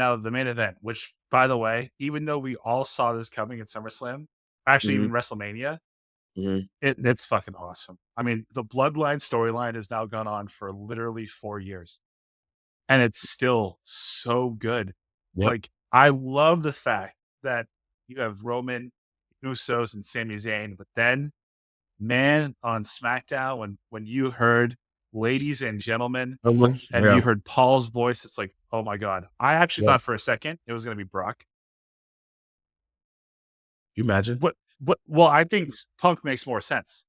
Now the main event, which by the way, even though we all saw this coming at SummerSlam, actually Mhm, even WrestleMania, mhm. it's fucking awesome. I mean, the Bloodline storyline has now gone on for literally 4 years, and it's still so good. Yep. Like, I love the fact that you have Roman, Usos, and Sami Zayn, but then, man, on SmackDown, when you heard "Ladies and gentlemen," and Yeah, you heard Paul's voice, it's like, "Oh my god." I actually yeah. thought for a second it was gonna be Brock. You imagine? Well, I think Punk makes more sense.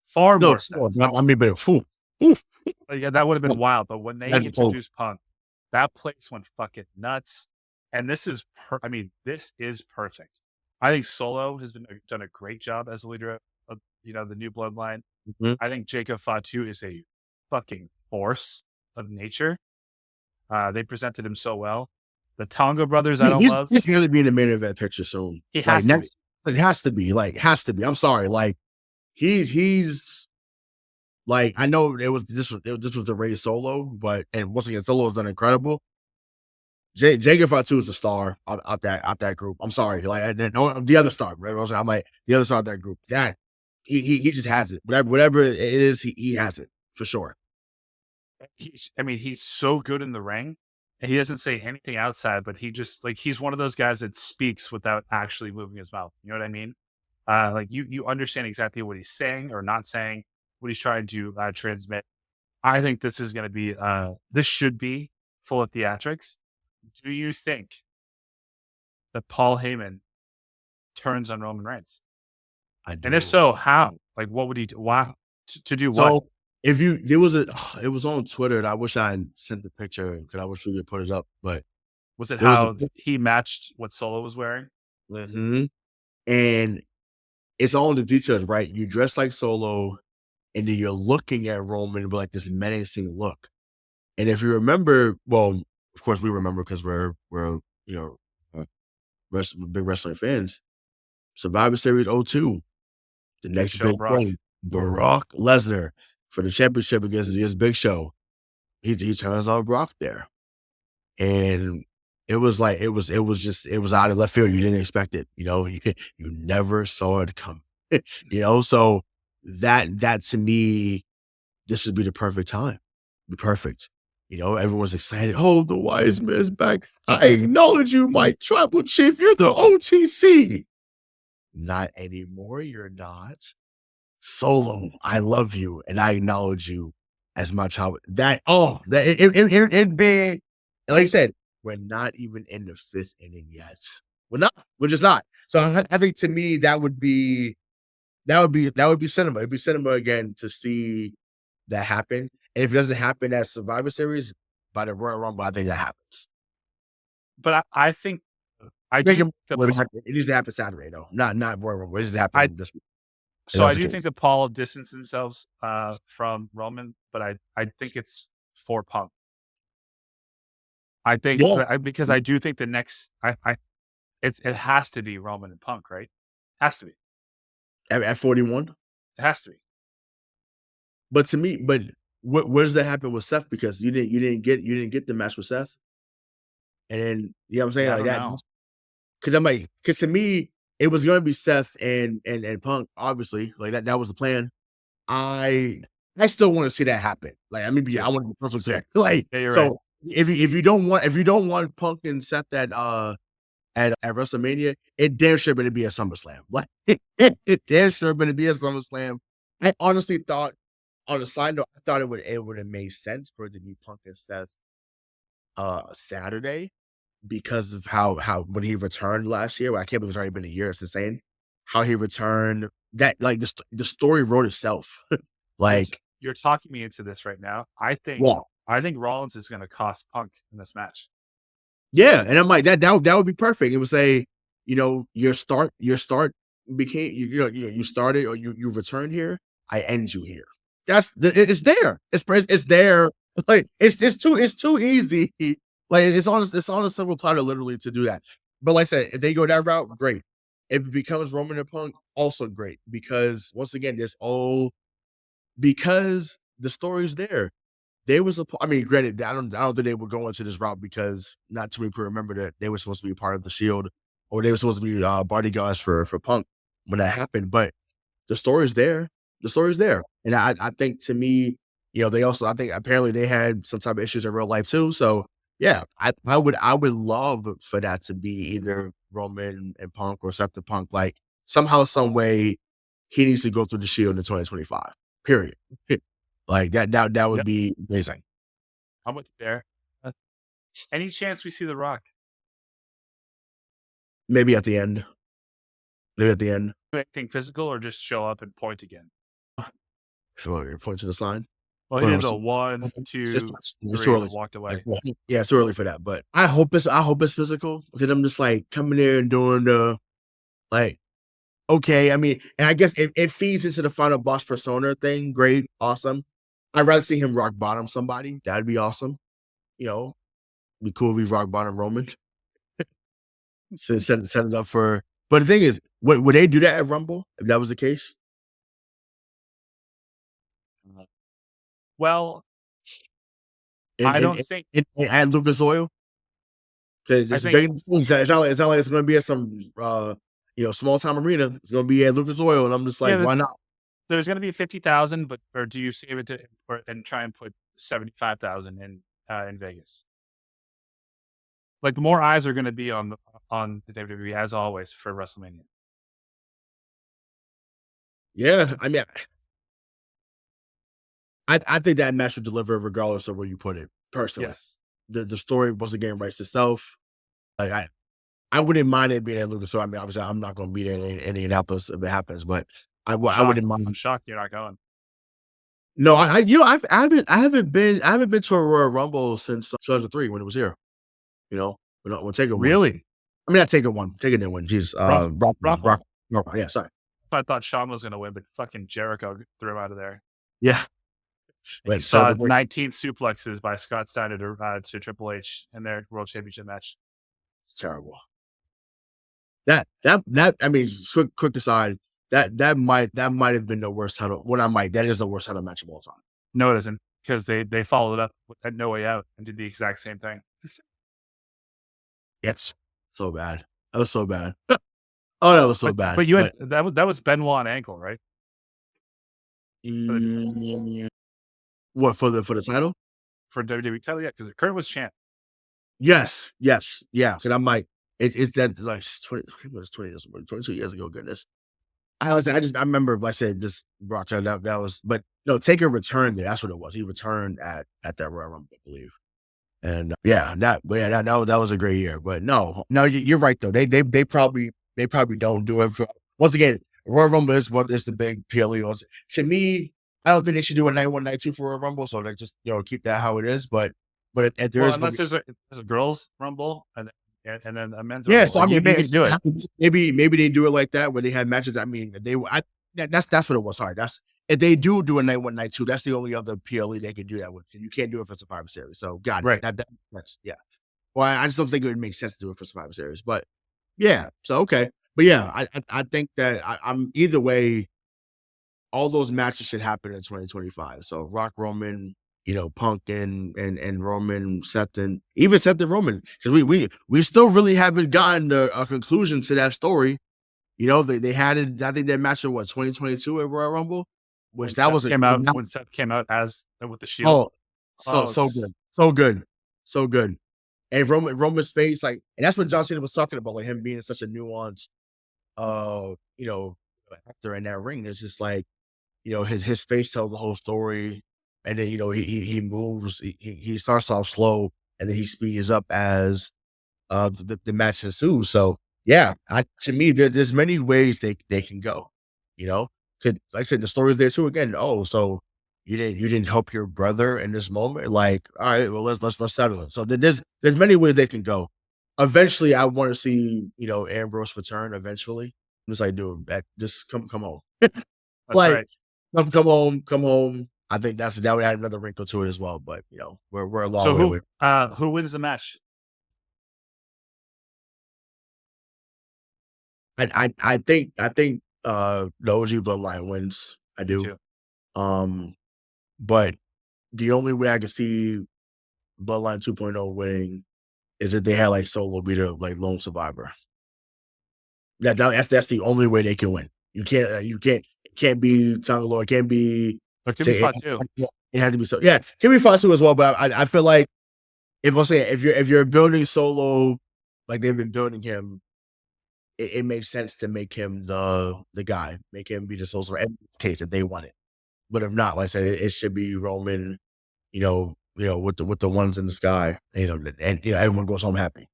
Far No, more it's not. sense. I mean, but phew, oof. Yeah, that would've been wild, but when they That'd be cold. introduced Punk, that place went fucking nuts, and this is I mean, this is perfect. I think Solo has been done a great job as the leader of, the new bloodline. Mhm. I think Jacob Fatu is a fucking force of nature. They presented him so well. The Tonga brothers, I don't love. He's gonna be in the main event picture soon. He Like has to be. next, it has to be. Like has to be. I'm sorry. Like he's like I know this was the race solo, but and once again, solo has done incredible. Jacob Fatu is the star out that group. I'm sorry, like and then no, the other star, right? I'm like the other star of that group. That he just has it. Whatever it is, he has it for sure. I mean, he's so good in the ring, and he doesn't say anything outside, but he just like he's one of those guys that speaks without actually moving his mouth. You know what I mean? Like you understand exactly what he's saying or not saying, what he's trying to transmit. I think this is going to be this should be full of theatrics. Do you think that Paul Heyman turns on Roman Reigns? I And if do. so, how? Like, what would he do? Wow, to do what? So if you there was a it was on Twitter, and I wish I had sent the picture because I wish we could put it up, but Was it there was a how he matched what Solo was wearing? mhm, and it's all in the details, right? You dress like Solo, and then you're looking at Roman with like this menacing look. And if you remember, well, of course we remember because we're you know big wrestling fans. Survivor Series '02, the Big next Show big Brock. thing, Brock Lesnar for the championship against Big Show. He turns on Brock there. And it was like it was out of left field. You didn't expect it, you never saw it come. So that to me, this would be the perfect time. Be perfect. Everyone's excited. Oh, the wise man's back. I acknowledge you, my tribal chief. You're the OTC. Not anymore, you're not. Solo, I love you and I acknowledge you as my child. That it being like I said, we're not even in the fifth inning yet. We're just not. So I think to me that would be cinema. It'd be cinema again to see that happen. And if it doesn't happen at Survivor Series by the Royal Rumble, I think that happens. But I think I Make do it, think that it needs to happen Saturday though. Not Royal Rumble. It needs to I happen this week. If so I that's the do think case. that Paul distanced themselves from Roman, but I think it's for Punk. I think Yeah. because I do think the next it has to be Roman and Punk, right? Has to be. At 41. It has to be. But to me, where does that happen with Seth? Because you didn't get the match with Seth, and then you know what I'm saying Yeah, I like don't that. know. Because to me, it was going to be Seth and Punk, obviously, like that was the plan. I I still want to see that happen. Like I mean, I Too. want to be perfectly clear. Like Yeah, you're right. so, if you don't want Punk and Seth at WrestleMania, it damn sure better be a SummerSlam. Like it damn sure better be a SummerSlam. I honestly thought, on a side note, I thought it would have made sense for it to be Punk and Seth Saturday because of how when he returned last year. Well, I can't believe it's already been a year. It's insane how he returned. That like the story wrote itself. You're Like you're talking me into this right now. yeah, I think Rollins is going to cost Punk in this match. yeah, and I'm like that would be perfect. It would say, your start became you started or you returned here. I end you here. It's there. It's there. Like it's too easy. Like it's on a silver platter literally to do that. But like I said, if they go that route, great. If it becomes Roman and Punk, also great because once again, because the story's there. They was I mean, granted, I don't think they would go into this route because not too many people remember that they were supposed to be part of the Shield or they were supposed to be bodyguards for Punk when that happened. But the story's there. The story's there, and I think to me, they also I think apparently they had some type of issues in real life too. So yeah, I would love for that to be either Roman and Punk or Seth the Punk. Like somehow, some way, he needs to go through the Shield in 2025. Period. Like that would Yep, be amazing. I'm with you there. Uh, any chance we see The Rock? Maybe at the end. Maybe at the end. Do anything physical or just show up and point again? So you're pointing to the sign. Well, he Well, did the one, two, it's too three, and early. then walked Like, away. yeah, it's too early for that. But I hope it's physical because I'm just like coming there and doing the like okay. I mean, and I guess it feeds into the final boss persona thing. Great, awesome. I'd rather see him rock bottom somebody. That'd be awesome. You know, be cool if we rock bottom Roman. So set it up for. But the thing is, would they do that at Rumble if that was the case? Well, And I and don't and, think. and add Lucas Oil. 'Cause I it's think. big things. It's not like it's gonna be at some small time arena. It's gonna be at Lucas Oil, and I'm just like, Yeah, why not? there's going to be 50,000, but or do you save it and try and put 75,000 in Vegas? Like more eyes are going to be on the WWE as always for WrestleMania. Yeah, I mean, I think that match would deliver regardless of where you put it. Personally, Yes, the story once again writes itself. Like I wouldn't mind it being at Lucas Oil. I mean, obviously, I'm not gonna be there in Indianapolis if it happens, but I shocked. wouldn't I'm mind. shocked you're not going. No, I haven't been to a Royal Rumble since 2003 when it was here. When Taker won. Really, I mean, not Taker won. Taker didn't win. Jeez, Rockhold. Brock. Yeah, sorry. I thought Shawn was going to win, but fucking Jericho threw him out of there. Yeah, And you but saw celebrate. 19 suplexes by Scott Steiner to Triple H in their World Championship match. It's terrible. I mean, quick aside. That might have been the worst title. That is the worst title match of all time. No, it isn't because they followed it up with No Way Out and did the exact same thing. Yes, so bad. That was so bad. Oh, that was so bad. But you had But that was Benoit and Ankle, right? For the mm, what for the title? for WWE title, yeah, because Kurt was champ. Yes, yes, yeah. Because I'm like, it's that like 20, it was 22 years ago. Goodness. I remember, like I said, just Brock that was, but no, Taker returned there. That's what it was. He returned at that Royal Rumble, I believe. And that was a great year. But no, you're right though. They probably don't do it. Once again, Royal Rumble is what is the big PLE. To me, I don't think they should do a night one, night two for Royal Rumble. So they just keep that how it is. But if there Well, is going unless to be there's a girls rumble and then a men's yeah, rumble, so I like mean, you can do it. maybe they do it like that where they have matches. I mean, that's what it was. Sorry, that's if they do a night one, night two. That's the only other PLE they can do that with. You can't do it for Survivor Series. So got it. Right. That's yeah. Well, I just don't think it would make sense to do it for Survivor Series. But yeah, so okay, but yeah, I think that I'm either way. All those matches should happen in 2025. So Rock Roman, Punk and Roman, Seth and even Seth and Roman, because we still really haven't gotten a conclusion to that story. They had it. I think that match in what 2022 at Royal Rumble, When which that Seth was a came out, when Seth came out as with the Shield. oh Oh, so good, so good, so good. And Roman's face, like, and that's what John Cena was talking about, like him being such a nuanced, uh, you know, actor in that ring. It's just like his face tells the whole story, and then he moves. He starts off slow, and then he speeds up as the match ensues. So yeah, to me, there's many ways they can go. You know, could like I said, the story's there too. Again, oh, so you didn't help your brother in this moment. Like, all right, well let's settle it. So there's many ways they can go. Eventually, I want to see Ambrose return. Eventually, I'm just like, dude, just come home. that's Like, right. come home. I think that would add another wrinkle to it as well. But we're a long So way away. who wins the match? I think the OG Bloodline wins. I Me do. too. Um, but the only way I could see Bloodline 2.0 winning is if they had like Solo be the like lone survivor. That's the only way they can win. It can't be Tangaloa, it can't be It could be J fun too. it has to be so yeah, it can be Fatu as well, but I feel like if you're building Solo like they've been building him, it makes sense to make him the guy, make him be the sole survivor in case if they want it. But if not, like I said, it should be Roman, with the ones in the sky, and everyone goes home happy.